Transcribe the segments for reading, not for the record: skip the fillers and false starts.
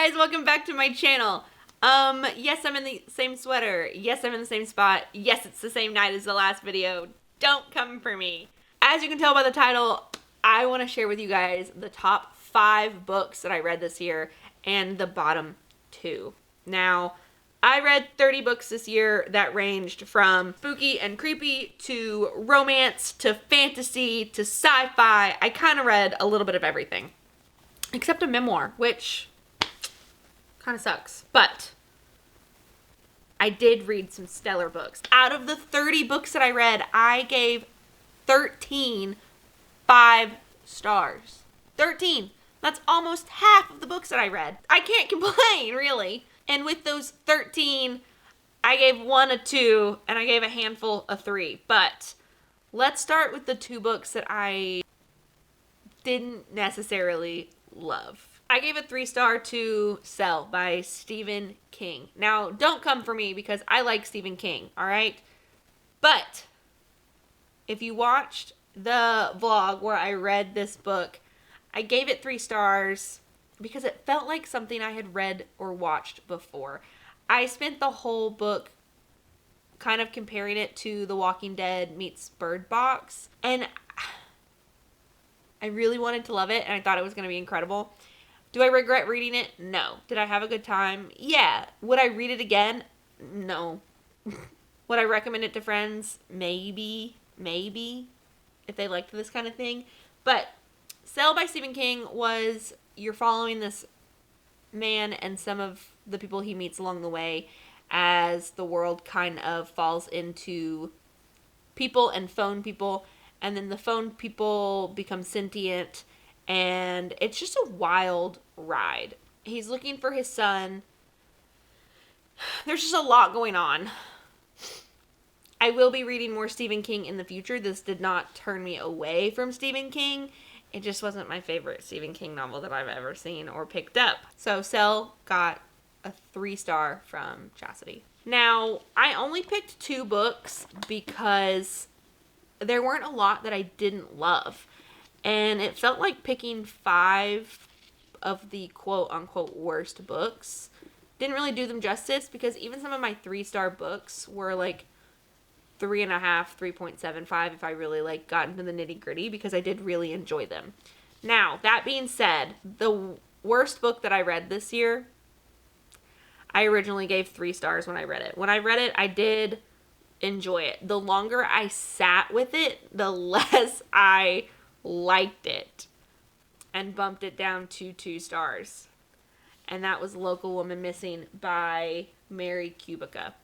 guys, welcome back to my channel. Yes, I'm in the same sweater. Yes, I'm in the same spot. Yes, it's the same night as the last video. Don't come for me. As you can tell by the title, I want to share with you guys the top 5 books that I read this year and the bottom 2. Now, I read 30 books this year that ranged from spooky and creepy to romance to fantasy to sci-fi. I kind of read a little bit of everything. Except a memoir, which kind of sucks. But I did read some stellar books. Out of the 30 books that I read, I gave 13 5 stars. 13. That's almost half of the books that I read. I can't complain, really. And with those 13, I gave 1 a 2, and I gave a handful a 3. But let's start with the 2 books that I didn't necessarily love. I gave a 3-star to Cell by Stephen King. Now, don't come for me because I like Stephen King, alright? But if you watched the vlog where I read this book, I gave it 3 stars because it felt like something I had read or watched before. I spent the whole book kind of comparing it to The Walking Dead meets Bird Box, and I really wanted to love it, and I thought it was going to be incredible. Do I regret reading it? No. Did I have a good time? Yeah. Would I read it again? No. Would I recommend it to friends? Maybe. Maybe. If they liked this kind of thing. But Cell by Stephen King was, you're following this man and some of the people he meets along the way as the world kind of falls into people and phone people. And then the phone people become sentient, and it's just a wild ride. He's looking for his son. There's just a lot going on. I will be reading more Stephen King in the future. This did not turn me away from Stephen King. It just wasn't my favorite Stephen King novel that I've ever seen or picked up. So Cell got a 3-star from Chastity. Now, I only picked 2 books because there weren't a lot that I didn't love. And it felt like picking 5 of the quote-unquote worst books didn't really do them justice, because even some of my 3-star books were like 3.5, 3.75 if I really got into the nitty-gritty, because I did really enjoy them. Now, that being said, the worst book that I read this year, I originally gave 3 stars when I read it. When I read it, I did enjoy it. The longer I sat with it, the less I liked it, and bumped it down to 2 stars. And that was Local Woman Missing by Mary Kubica.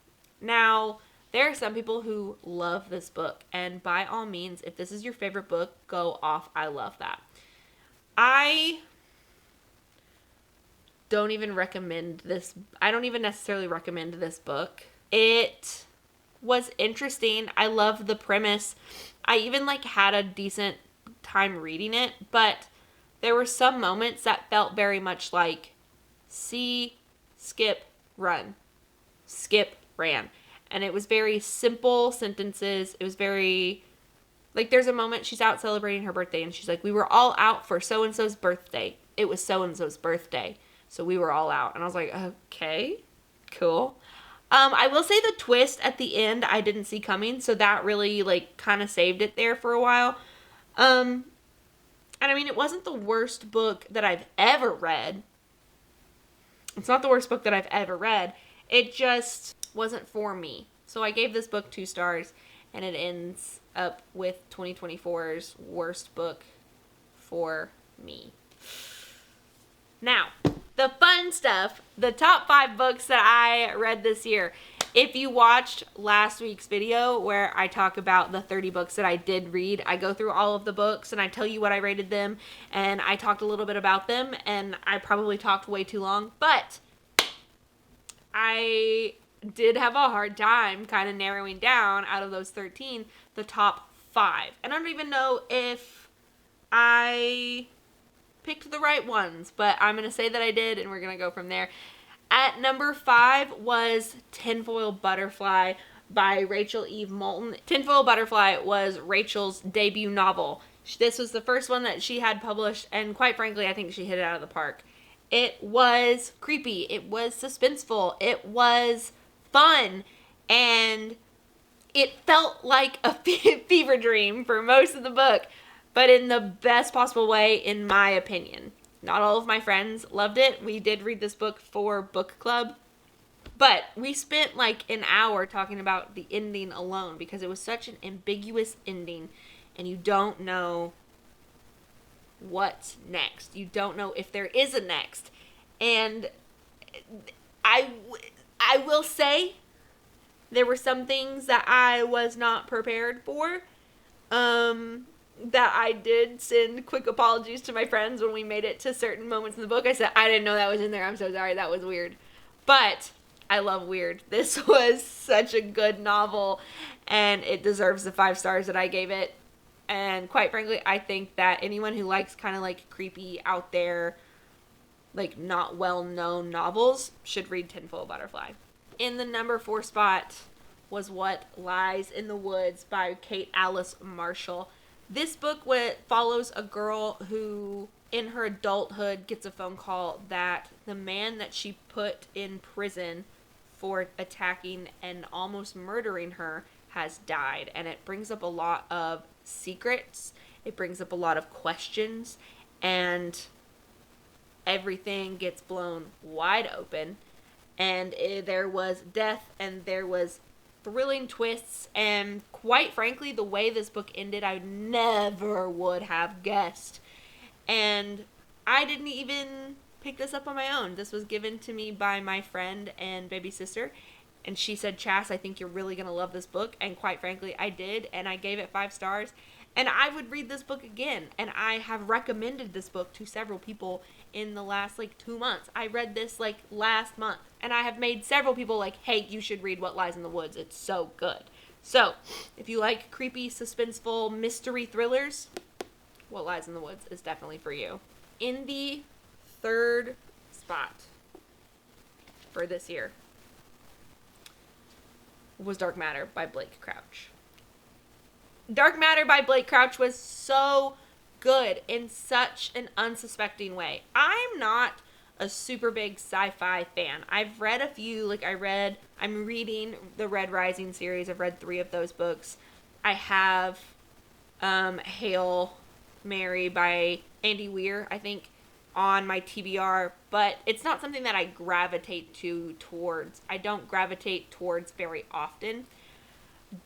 Now, there are some people who love this book, and by all means, if this is your favorite book, go off. I love that. I don't even recommend this. I don't even necessarily recommend this book. It was interesting. I loved the premise. I even had a decent time reading it, but there were some moments that felt very much like see, skip, run. Skip, ran. And it was very simple sentences. It was very, there's a moment she's out celebrating her birthday, and she's like, we were all out for so-and-so's birthday. It was so-and-so's birthday. So we were all out. And I was like, okay, cool. I will say the twist at the end I didn't see coming, so that really, kind of saved it there for a while. And I mean, it wasn't the worst book that I've ever read. It's not the worst book that I've ever read. It just wasn't for me. So I gave this book 2 stars, and it ends up with 2024's worst book for me. Now, the fun stuff, the top 5 books that I read this year. If you watched last week's video where I talk about the 30 books that I did read, I go through all of the books and I tell you what I rated them, and I talked a little bit about them, and I probably talked way too long, but I did have a hard time kind of narrowing down out of those 13 the top 5. And I don't even know if I picked the right ones, but I'm going to say that I did, and we're going to go from there. At number 5 was Tinfoil Butterfly by Rachel Eve Moulton. Tinfoil Butterfly was Rachel's debut novel. This was the first one that she had published, and quite frankly, I think she hit it out of the park. It was creepy. It was suspenseful. It was fun. And it felt like a fever dream for most of the book, but in the best possible way, in my opinion. Not all of my friends loved it. We did read this book for book club, but we spent like an hour talking about the ending alone because it was such an ambiguous ending and you don't know what's next. You don't know if there is a next. And I will say there were some things that I was not prepared for. That I did send quick apologies to my friends when we made it to certain moments in the book. I said, I didn't know that was in there. I'm so sorry. That was weird. But I love weird. This was such a good novel, and it deserves the 5 stars that I gave it. And quite frankly, I think that anyone who likes kind of like creepy, out there, like not well-known novels should read Tinfoil Butterfly. In the number 4 spot was What Lies in the Woods by Kate Alice Marshall. This book follows a girl who, in her adulthood, gets a phone call that the man that she put in prison for attacking and almost murdering her has died. And it brings up a lot of secrets. It brings up a lot of questions. And everything gets blown wide open. And there was death and there was thrilling twists, and quite frankly, the way this book ended, I never would have guessed. And I didn't even pick this up on my own. This was given to me by my friend and baby sister, and she said, Chas, I think you're really going to love this book. And quite frankly, I did, and I gave it 5 stars. And I would read this book again, and I have recommended this book to several people in the last, 2 months. I read this, last month, and I have made several people hey, you should read What Lies in the Woods. It's so good. So, if you like creepy, suspenseful mystery thrillers, What Lies in the Woods is definitely for you. In the 3rd spot for this year was Dark Matter by Blake Crouch. Dark Matter by Blake Crouch was so good in such an unsuspecting way. I'm not a super big sci-fi fan. I've read a few, I'm reading the Red Rising series. I've read 3 of those books. I have Hail Mary by Andy Weir, I think, on my TBR, but it's not something that I gravitate towards. I don't gravitate towards very often.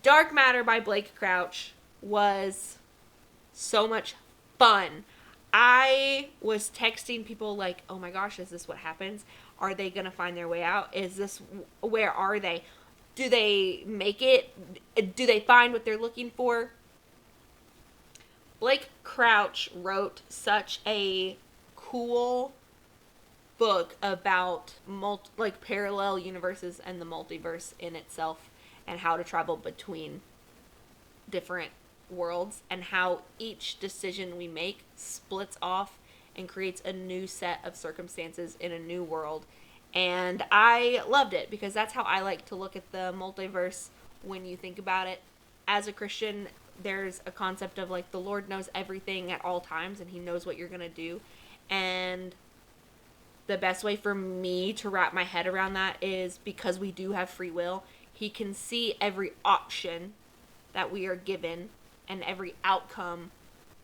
Dark Matter by Blake Crouch was so much fun. I was texting people oh my gosh, is this what happens? Are they going to find their way out? Where are they? Do they make it? Do they find what they're looking for? Blake Crouch wrote such a cool book about parallel universes and the multiverse in itself, and how to travel between different worlds, and how each decision we make splits off and creates a new set of circumstances in a new world. And I loved it because that's how I like to look at the multiverse when you think about it. As a Christian, there's a concept of the Lord knows everything at all times, and he knows what you're going to do. And the best way for me to wrap my head around that is, because we do have free will, he can see every option that we are given and every outcome,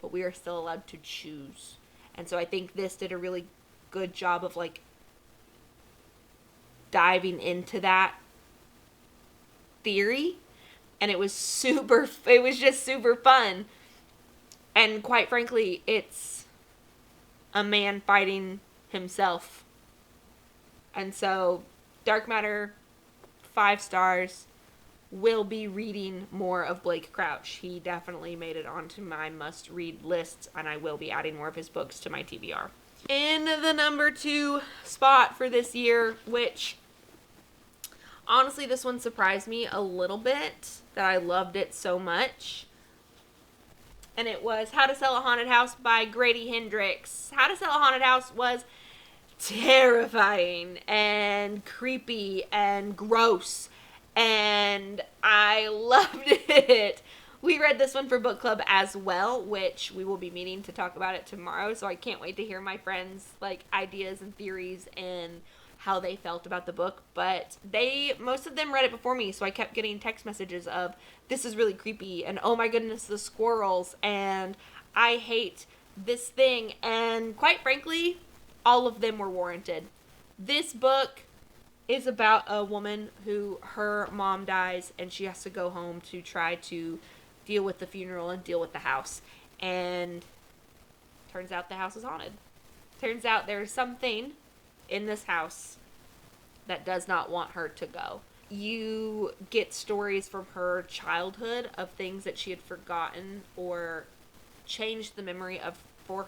but we are still allowed to choose. And so I think this did a really good job of diving into that theory, and it was just super fun. And quite frankly, it's a man fighting himself. And so Dark Matter, 5 stars. Will be reading more of Blake Crouch. He definitely made it onto my must-read list, and I will be adding more of his books to my TBR. In the number 2 spot for this year, which, honestly, this one surprised me a little bit, that I loved it so much, and it was How to Sell a Haunted House by Grady Hendrix. How to Sell a Haunted House was terrifying and creepy and gross, and I loved it. We read this one for book club as well, which we will be meeting to talk about it tomorrow. So I can't wait to hear my friends' like ideas and theories and how they felt about the book. But most of them read it before me, so I kept getting text messages of, this is really creepy, and oh my goodness, the squirrels, and I hate this thing. And quite frankly, all of them were warranted. This book is about a woman who, her mom dies and she has to go home to try to deal with the funeral and deal with the house. And turns out the house is haunted. Turns out there's something in this house that does not want her to go. You get stories from her childhood of things that she had forgotten or changed the memory of for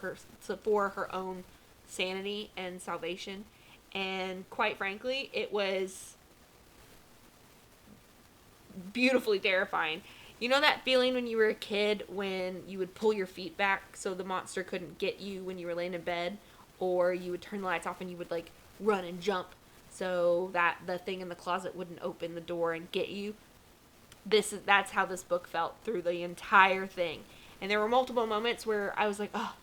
her own sanity and salvation. And quite frankly, it was beautifully terrifying. You know that feeling when you were a kid when you would pull your feet back so the monster couldn't get you when you were laying in bed, or you would turn the lights off and you would like run and jump so that the thing in the closet wouldn't open the door and get you? That's how this book felt through the entire thing. And there were multiple moments where I was like, oh,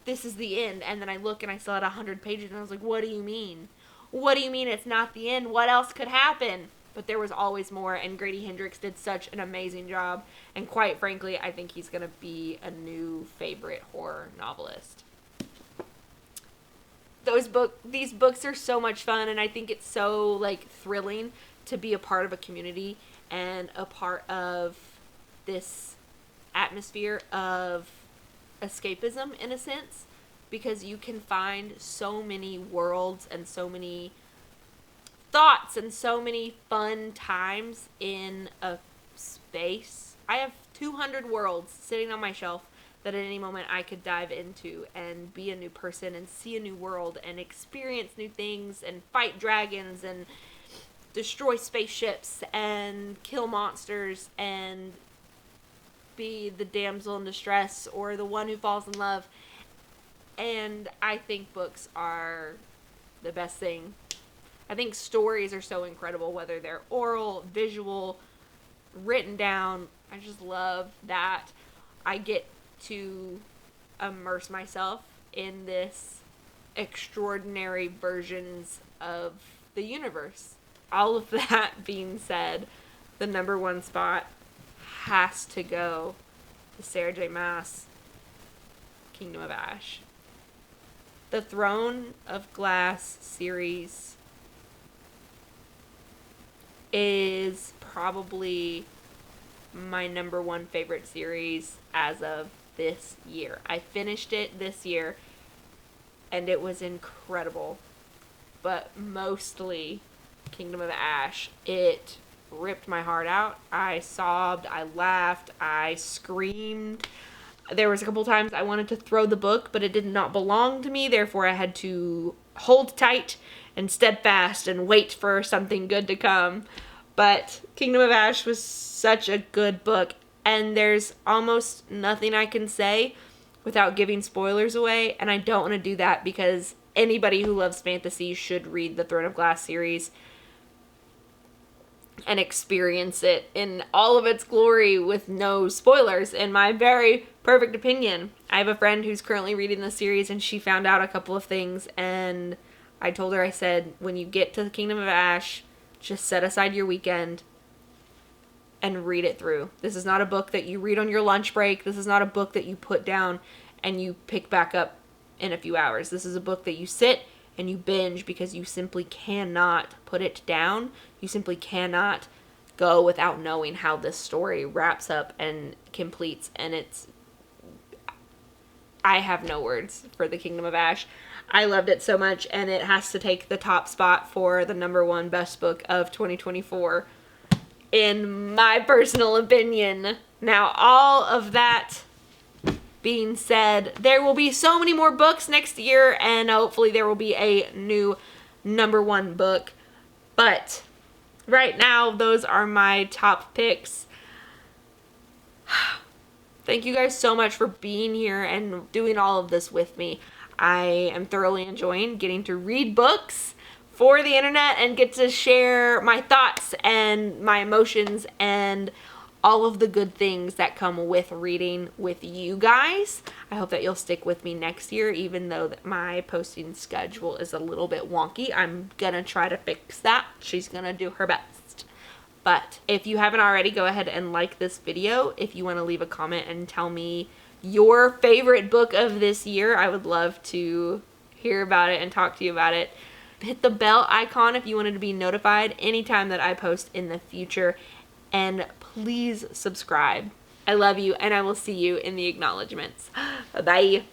this is the end. And then I look and I still had 100 pages and I was like, what do you mean? What do you mean it's not the end? What else could happen? But there was always more, and Grady Hendrix did such an amazing job. And quite frankly, I think he's going to be a new favorite horror novelist. These books are so much fun, and I think it's so like thrilling to be a part of a community and a part of this atmosphere of escapism in a sense, because you can find so many worlds and so many thoughts and so many fun times in a space. I have 200 worlds sitting on my shelf that at any moment I could dive into and be a new person and see a new world and experience new things and fight dragons and destroy spaceships and kill monsters and be the damsel in distress or the one who falls in love. And I think books are the best thing. I think stories are so incredible, whether they're oral, visual, written down. I just love that I get to immerse myself in this extraordinary versions of the universe. All of that being said, the number one spot has to go to Sarah J. Maas' Kingdom of Ash. The Throne of Glass series is probably my number one favorite series as of this year. I finished it this year and it was incredible. But mostly Kingdom of Ash. It ripped my heart out. I sobbed, I laughed, I screamed. There was a couple times I wanted to throw the book, but it did not belong to me. Therefore, I had to hold tight and steadfast and wait for something good to come. But Kingdom of Ash was such a good book, and there's almost nothing I can say without giving spoilers away, and I don't want to do that because anybody who loves fantasy should read the Throne of Glass series and experience it in all of its glory with no spoilers, in my very perfect opinion. I have a friend who's currently reading the series, and she found out a couple of things, and I told her, I said, when you get to the Kingdom of Ash, just set aside your weekend and read it through. This is not a book that you read on your lunch break. This is not a book that you put down and you pick back up in a few hours. This is a book that you sit and you binge because you simply cannot put it down. You simply cannot go without knowing how this story wraps up and completes. And I have no words for the Kingdom of Ash. I loved it so much, and it has to take the top spot for the number one best book of 2024, in my personal opinion. Now, all of that being said, there will be so many more books next year, and hopefully there will be a new number one book. But right now, those are my top picks. Thank you guys so much for being here and doing all of this with me. I am thoroughly enjoying getting to read books for the internet and get to share my thoughts and my emotions and all of the good things that come with reading with you guys. I hope that you'll stick with me next year, even though my posting schedule is a little bit wonky. I'm gonna try to fix that. She's gonna do her best. But if you haven't already, go ahead and like this video. If you want to leave a comment and tell me your favorite book of this year, I would love to hear about it and talk to you about it. Hit the bell icon if you wanted to be notified anytime that I post in the future. And please subscribe. I love you, and I will see you in the acknowledgements. Bye.